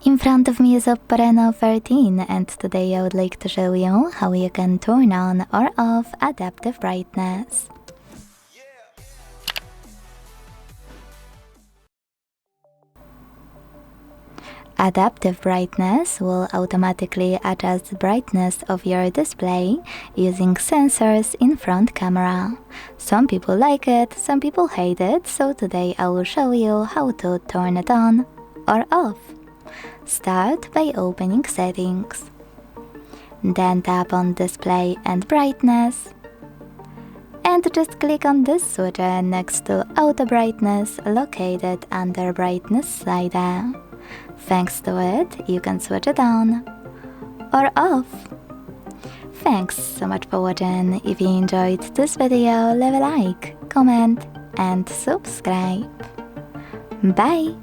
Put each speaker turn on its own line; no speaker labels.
In front of me is OPPO Reno 13 and today I would like to show you how you can turn on or off adaptive brightness. Adaptive brightness will automatically adjust the brightness of your display using sensors in front camera. Some people like it, some people hate it, so today I will show you how to turn it on or off. Start by opening Settings. Then tap on Display and Brightness. And just click on this switcher next to Auto Brightness located under Brightness slider. Thanks to it, you can switch it on or off. Thanks so much for watching. If you enjoyed this video, leave a like, comment and subscribe. Bye!